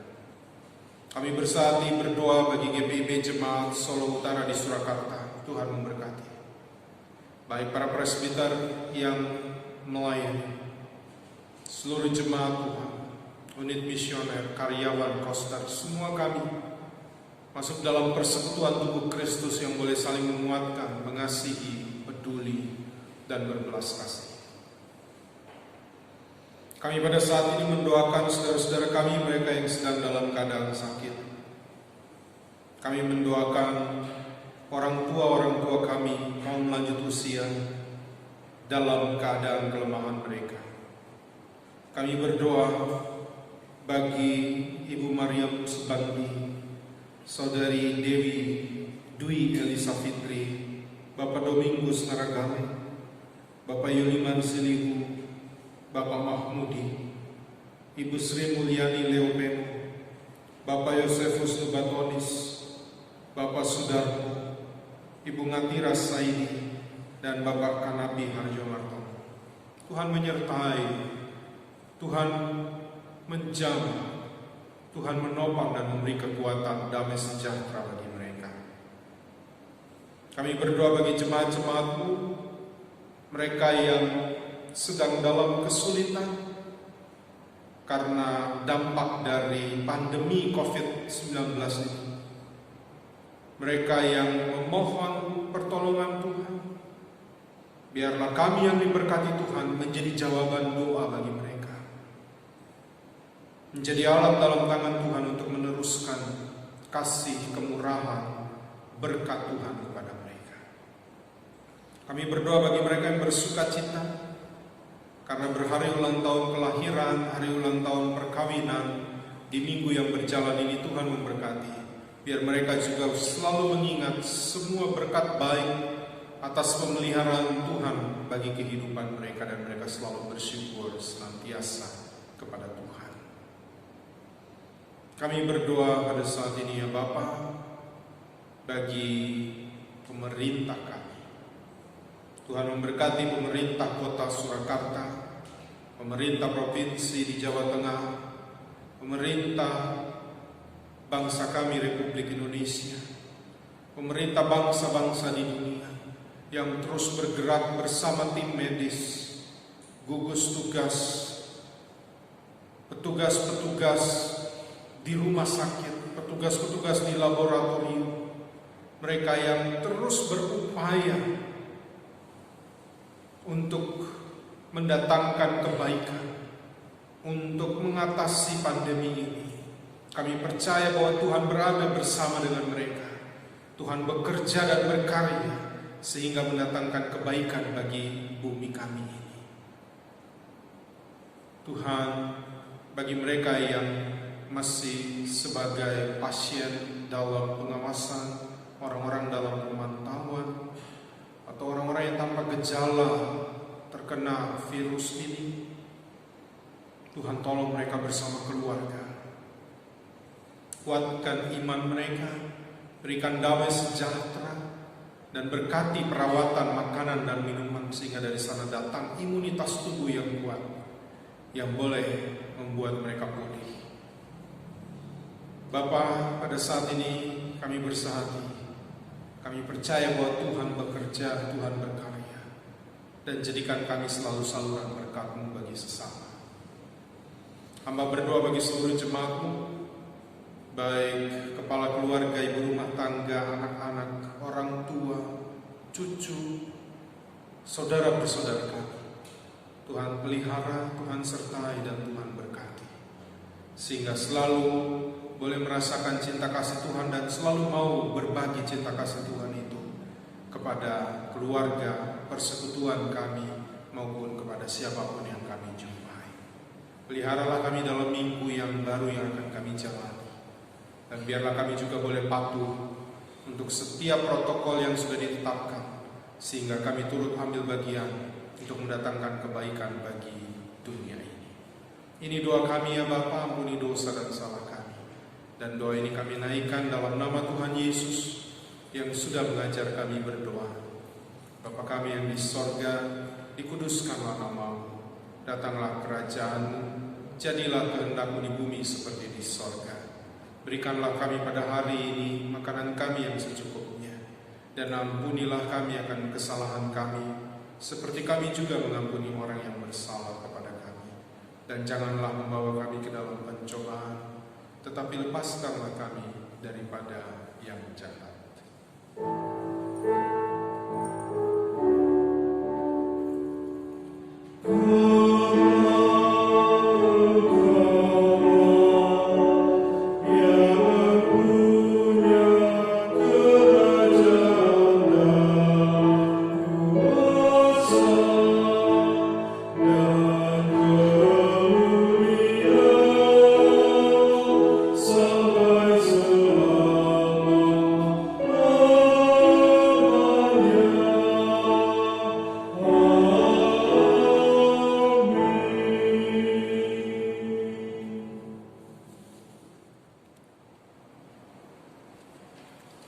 Kami bersati berdoa bagi GPIB Jemaat Solo Utara di Surakarta. Tuhan memberkati baik para presbiter yang melayani, seluruh jemaat Tuhan, unit misioner, karyawan, koster, semua kami masuk dalam persekutuan tubuh Kristus yang boleh saling menguatkan, mengasihi, peduli, dan berbelas kasih. Kami pada saat ini mendoakan saudara-saudara kami, mereka yang sedang dalam keadaan sakit. Kami mendoakan orang tua kami, kaum lanjut usia, dalam keadaan kelemahan mereka. Kami berdoa bagi Ibu Mariam Subandi, Saudari Dewi Dwi Elisa Fitri, Bapak Domingus Naragale, Bapak Yuliman Silihu, Bapak Mahmudi, Ibu Sri Mulyani Leopemo, Bapak Yosefus Nubatonis, Bapak Sudarmo, Ibu Ngatira Saidi, dan Bapak Kanabi Harjomarto. Tuhan menyertai, Tuhan menjaga, Tuhan menopang dan memberi kekuatan damai sejahtera bagi mereka. Kami berdoa bagi jemaat-jemaat-Mu, mereka yang sedang dalam kesulitan karena dampak dari pandemi COVID-19 ini. Mereka yang memohon pertolongan Tuhan, biarlah kami yang diberkati Tuhan menjadi jawaban doa bagi mereka. Menjadi alat dalam tangan Tuhan untuk meneruskan kasih, kemurahan, berkat Tuhan kepada mereka. Kami berdoa bagi mereka yang bersuka cita karena berhari ulang tahun kelahiran, hari ulang tahun perkawinan di minggu yang berjalan ini. Tuhan memberkati. Biar mereka juga selalu mengingat semua berkat baik atas pemeliharaan Tuhan bagi kehidupan mereka, dan mereka selalu bersyukur senantiasa kepada Tuhan. Kami berdoa pada saat ini ya Bapa, bagi pemerintah kami. Tuhan memberkati pemerintah Kota Surakarta, pemerintah Provinsi di Jawa Tengah, pemerintah bangsa kami Republik Indonesia, pemerintah bangsa-bangsa di dunia yang terus bergerak bersama tim medis, gugus tugas, petugas-petugas di rumah sakit, petugas-petugas di laboratorium, mereka yang terus berupaya untuk mendatangkan kebaikan, untuk mengatasi pandemi ini. Kami percaya bahwa Tuhan berada bersama dengan mereka. Tuhan bekerja dan berkarya sehingga mendatangkan kebaikan bagi bumi kami ini. Tuhan, bagi mereka yang masih sebagai pasien dalam pengawasan, orang-orang dalam pemantauan, atau orang-orang yang tanpa gejala terkena virus ini, Tuhan tolong mereka bersama keluarga. Kuatkan iman mereka, berikan damai sejahtera, dan berkati perawatan makanan dan minuman sehingga dari sana datang imunitas tubuh yang kuat yang boleh membuat mereka pulih. Bapa, pada saat ini kami bersehati, kami percaya bahwa Tuhan bekerja, Tuhan berkarya, dan jadikan kami selalu saluran berkat-Mu bagi sesama. Hamba berdoa bagi seluruh jemaat-Mu, baik kepala keluarga, ibu rumah tangga, anak-anak, orang tua, cucu, saudara bersaudara kami. Tuhan pelihara, Tuhan sertai, dan Tuhan berkati, sehingga selalu boleh merasakan cinta kasih Tuhan dan selalu mau berbagi cinta kasih Tuhan itu kepada keluarga, persekutuan kami, maupun kepada siapapun yang kami jumpai. Peliharalah kami dalam minggu yang baru yang akan kami jalani, dan biarlah kami juga boleh patuh untuk setiap protokol yang sudah ditetapkan, sehingga kami turut ambil bagian untuk mendatangkan kebaikan bagi dunia ini. Ini doa kami ya Bapa, ampuni dosa dan salah kami. Dan doa ini kami naikkan dalam nama Tuhan Yesus yang sudah mengajar kami berdoa. Bapa kami yang di sorga, dikuduskanlah nama-Mu, datanglah kerajaan-Mu, jadilah kehendak-Mu di bumi seperti di sorga. Berikanlah kami pada hari ini makanan kami yang secukupnya, dan ampunilah kami akan kesalahan kami, seperti kami juga mengampuni orang yang bersalah kepada kami. Dan janganlah membawa kami ke dalam pencobaan, tetapi lepaskanlah kami daripada yang jahat.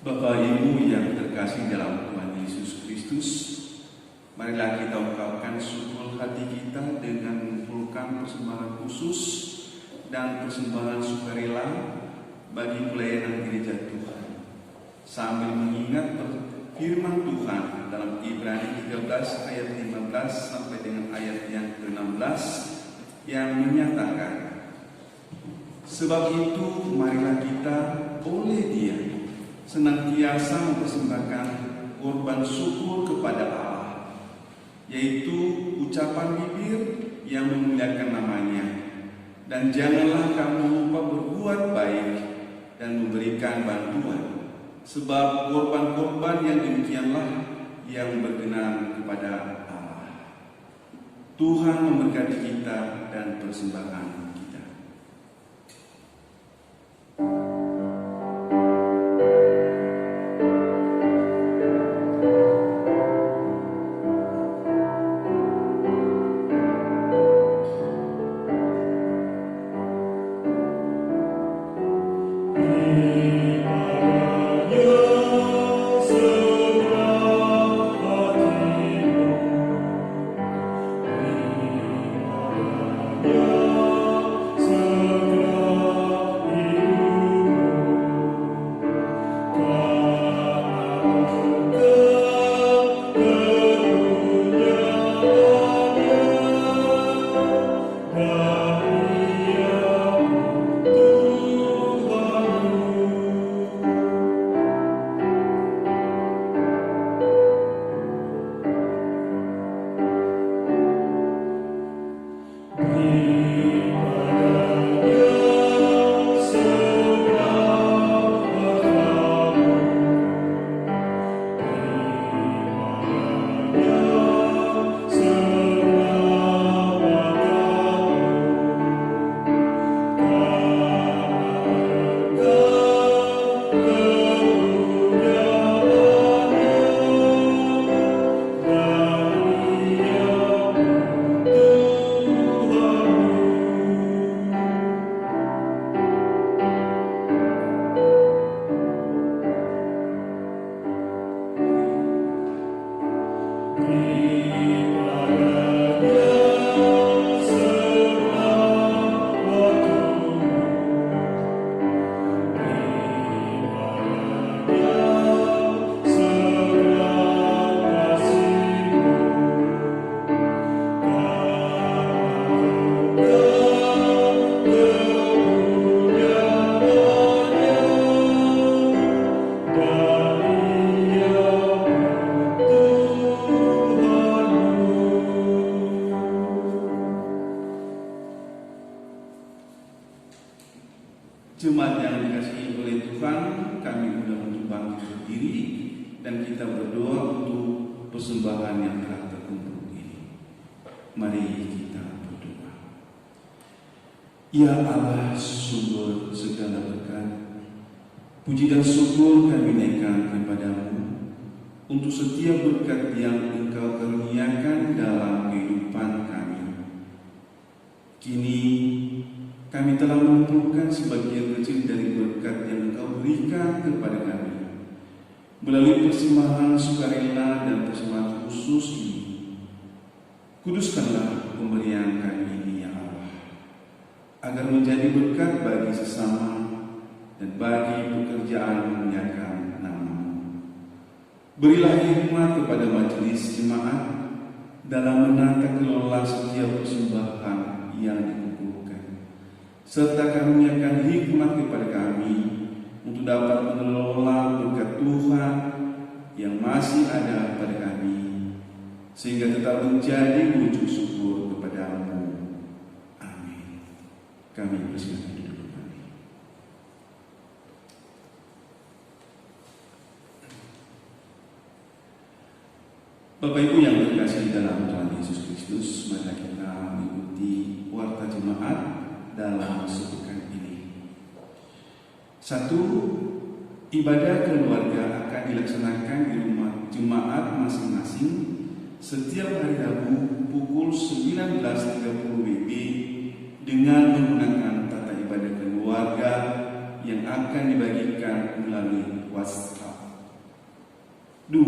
Bapak Ibu yang terkasih dalam Tuhan Yesus Kristus, marilah kita ungkapkan syukur hati kita dengan mengumpulkan persembahan khusus dan persembahan sukarela bagi pelayanan gereja Tuhan, sambil mengingat firman Tuhan dalam Ibrani 13 ayat 15 sampai dengan ayat yang ke-16 yang menyatakan, sebab itu marilah kita oleh Dia senantiasa mempersembahkan korban syukur kepada Allah, yaitu ucapan bibir yang memuliakan namanya. Dan janganlah kamu lupa berbuat baik dan memberikan bantuan, sebab korban-korban yang demikianlah yang berkenan kepada Allah. Tuhan memberkati kita dan persembahan kita. Jemaat yang dikasihi oleh Tuhan, kami undang untuk bangkit berdiri dan kita berdoa untuk persembahan yang telah terkumpul ini. Mari kita berdoa. Ya Allah, sumber segala berkat, puji dan syukur kami naikkan kepadamu untuk setiap berkat yang Engkau karuniakan dalam kehidupan kami. Kini kami telah mengumpulkan sebagian kecil dari berkat yang Engkau berikan kepada kami melalui persembahan sukarela dan persembahan khusus ini. Kuduskanlah pemberian kami ini, ya Allah, agar menjadi berkat bagi sesama dan bagi pekerjaan memuliakan nama-Mu. Berilah hikmat kepada majelis jemaat dalam menata kelola setiap persembahan yang dikumpulkan, serta karuniakan hikmat kepada kami untuk dapat mengelola berkat Tuhan yang masih ada pada kami, sehingga tetap menjadi wujud syukur kepada-Mu. Amin. Kami bersilakan duduk kembali. Bapak Ibu yang terkasih dalam Tuhan Yesus Kristus, mari kita mengikuti warta jemaat dalam sepekan ini. 1. Ibadah keluarga akan dilaksanakan di rumah jemaat masing-masing setiap hari Rabu pukul 19.30 WIB dengan menggunakan tata ibadah keluarga yang akan dibagikan melalui WhatsApp. 2.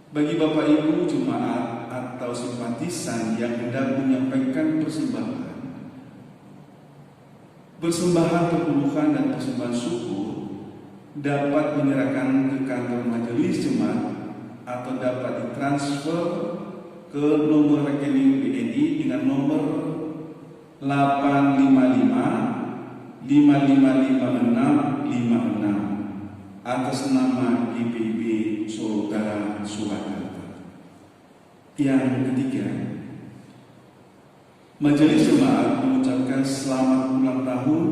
Bagi Bapak Ibu jemaat atau simpatisan yang hendak menyampaikan persembahan, persembahan perpuluhan dan persembahan syukur dapat menyerahkan ke kantor majelis jemaat atau dapat ditransfer ke nomor rekening BNI dengan nomor 855 555656 atas nama GPIB Saudara Surakarta. Yang ketiga, majelis jemaat mengucapkan selamat ulang tahun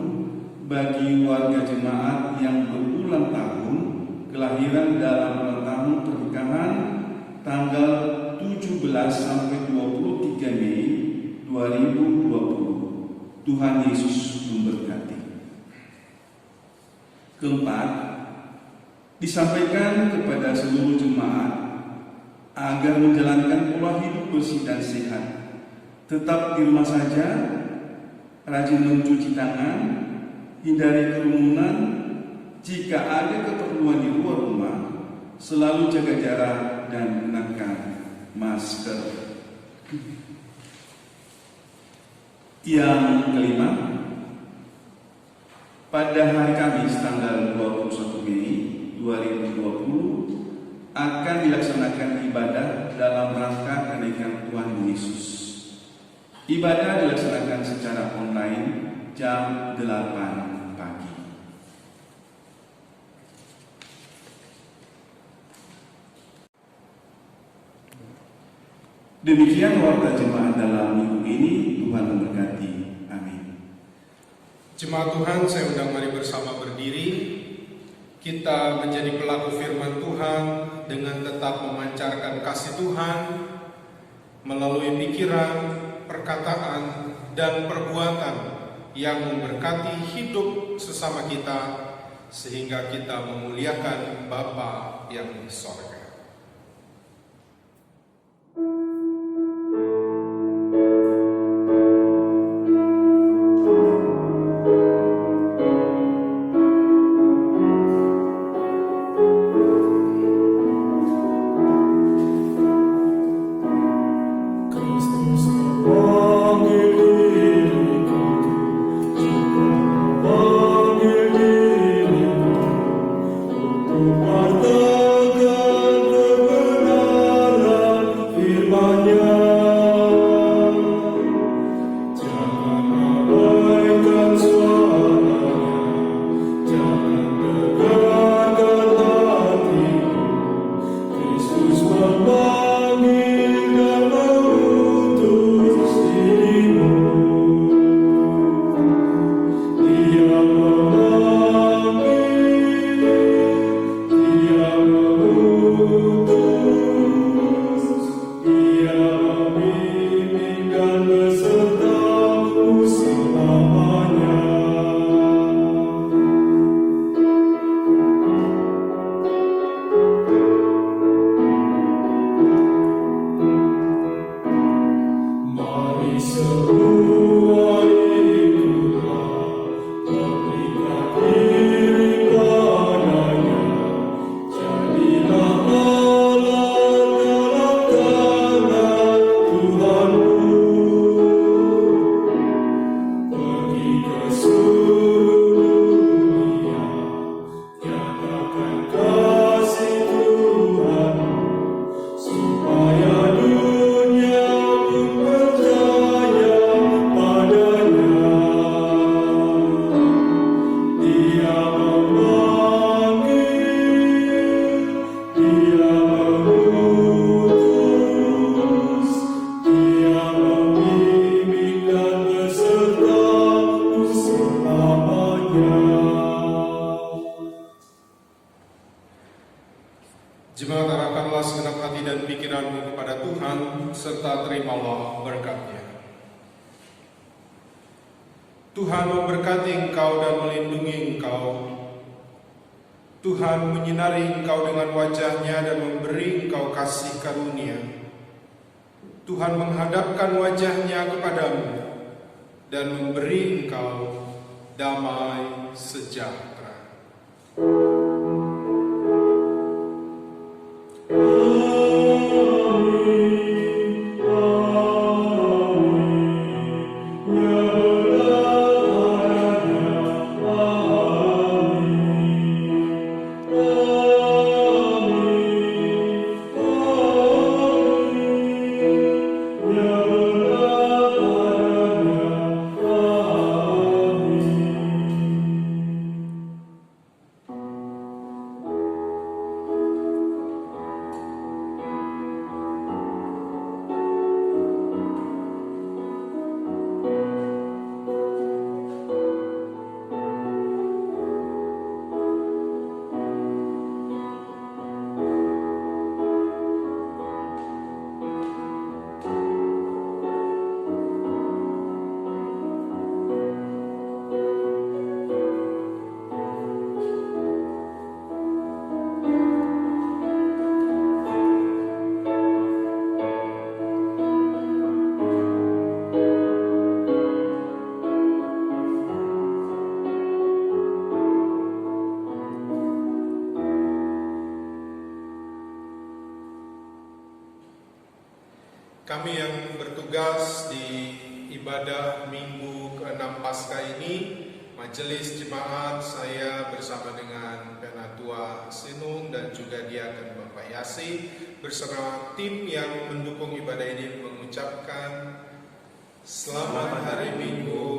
bagi warga jemaat yang berulang tahun kelahiran dalam ulang tahun pernikahan tanggal 17 sampai 23 Mei 2020. Tuhan Yesus memberkati. Keempat, disampaikan kepada seluruh jemaat agar menjalankan pola hidup bersih dan sehat, tetap di rumah saja, rajin mencuci tangan, hindari kerumunan, jika ada keperluan di luar rumah, selalu jaga jarak dan gunakan masker. Yang kelima, pada hari Kamis tanggal 21 Mei 2020 akan dilaksanakan ibadah dalam rangka kenaikan Tuhan Yesus. Ibadah dilaksanakan secara online jam 8 pagi. Demikian warta jemaat dalam minggu ini. Tuhan memberkati. Amin. Jemaat Tuhan, saya undang mari bersama berdiri. Kita menjadi pelaku firman Tuhan dengan tetap memancarkan kasih Tuhan melalui pikiran, perkataan, dan perbuatan yang memberkati hidup sesama kita sehingga kita memuliakan Bapa yang di sorga. Jemaat, arahkanlah segenap hati dan pikiranmu kepada Tuhan, serta terimalah berkat-Nya. Tuhan memberkati engkau dan melindungi engkau. Tuhan menyinari engkau dengan wajah-Nya dan memberi engkau kasih karunia. Tuhan menghadapkan wajah-Nya kepadamu dan memberi engkau damai sejahtera. Amin. Kami yang bertugas di ibadah Minggu ke-6 Paskah ini, Majelis Jemaat, saya bersama dengan Penatua Sinung dan juga Diaken Bapak Yasi bersama tim yang mendukung ibadah ini mengucapkan Selamat Hari Minggu